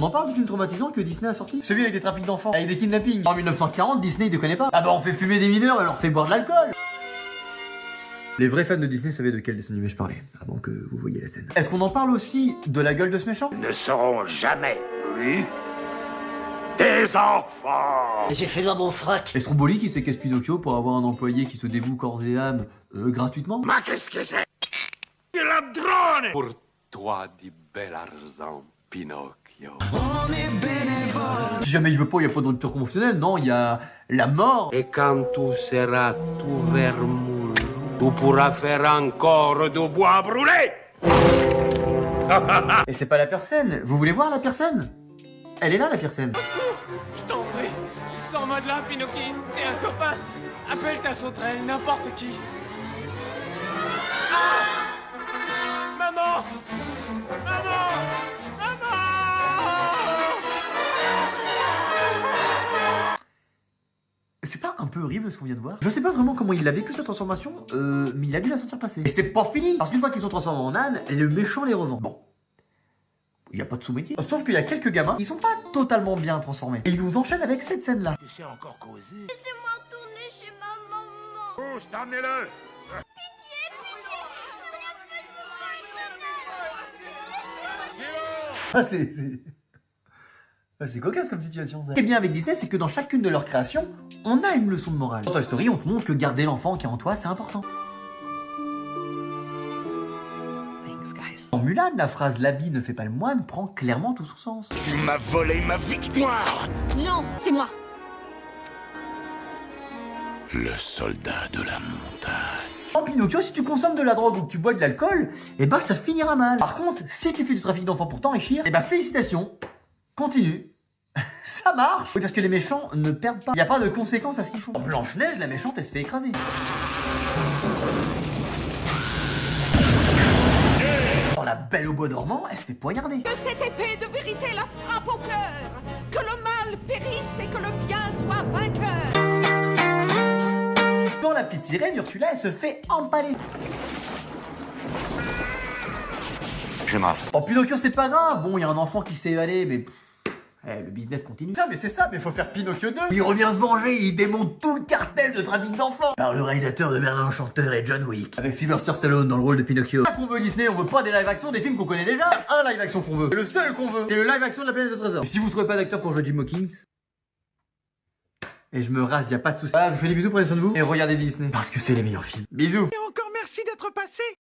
On en parle du film traumatisant que Disney a sorti. Celui avec des trafics d'enfants, avec des kidnappings. En 1940, Disney il déconne pas. Ah bah on fait fumer des mineurs et on leur fait boire de l'alcool. Les vrais fans de Disney savaient de quel dessin animé je parlais, avant que vous voyiez la scène. Est-ce qu'on en parle aussi de la gueule de ce méchant? Ne seront jamais plus des enfants. J'ai fait dans mon frac. Et Stromboli qui séquestre Pinocchio pour avoir un employé qui se dévoue corps et âme gratuitement. Ma qu'est-ce que c'est? Il ladrone. Pour toi di bel argent, Pinocchio. Si jamais il veut pas, il y a pas de rupture conventionnelle, non, il y a la mort. Et quand tu seras tout vermoulu, tu pourras faire encore du bois brûlé. Et c'est pas la personne. Vous voulez voir la personne? Elle est là, la personne. Je t'en prie, sors-moi de là, Pinocchio. T'es un copain. Appelle ta sauterelle, n'importe qui. Ah! Maman! Maman! Maman! C'est pas un peu horrible ce qu'on vient de voir? Je sais pas vraiment comment il a vécu sa transformation, mais il a dû la sentir passer. Et c'est pas fini! Parce qu'une fois qu'ils sont transformés en âne, le méchant les revend. Bon. Il y a pas de sous-métier. Sauf qu'il y a quelques gamins, ils sont pas totalement bien transformés. Et ils nous enchaînent avec cette scène-là. Tu sais encore causer? Laissez-moi retourner chez ma maman. Pousse, emmenez-le. Ah, c'est cocasse comme situation, ça. Ce qui est bien avec Disney, c'est que dans chacune de leurs créations, on a une leçon de morale. Dans Toy Story, on te montre que garder l'enfant qui est en toi, c'est important. En Mulan, la phrase « l'habit ne fait pas le moine » prend clairement tout son sens. Tu m'as volé ma victoire. Non, c'est moi. Le soldat de la montagne. En Pinocchio, si tu consommes de la drogue ou que tu bois de l'alcool, eh ben ça finira mal. Par contre, si tu fais du trafic d'enfants pour t'enrichir, eh ben félicitations, continue. Ça marche. Oui, parce que les méchants ne perdent pas. Il n'y a pas de conséquences à ce qu'ils font. En Blanche-Neige, la méchante, elle se fait écraser. Dans La Belle au bois dormant, elle se fait poignarder. Que cette épée de vérité la frappe au cœur, que le mal périsse et que le bien soit vainqueur. Dans La Petite Sirène, Ursula, elle se fait empaler. Je marche. En Pinocchio, c'est pas grave. Bon, il y a un enfant qui s'est évadé, mais... le business continue. Ça, mais c'est ça, mais faut faire Pinocchio 2. Il revient se venger, il démonte tout le cartel de trafic d'enfants. Par le réalisateur de Merlin Enchanteur et John Wick. Avec Sylvester Stallone dans le rôle de Pinocchio. C'est ça qu'on veut Disney, on veut pas des live action des films qu'on connaît déjà. Il y a un live action qu'on veut. Le seul qu'on veut, c'est le live action de la planète des trésors. Et si vous trouvez pas d'acteur pour jouer Jim Hawkins, et je me rase, y a pas de soucis. Voilà, je vous fais des bisous, prenez soin de vous. Et regardez Disney. Parce que c'est les meilleurs films. Bisous. Et encore merci d'être passé.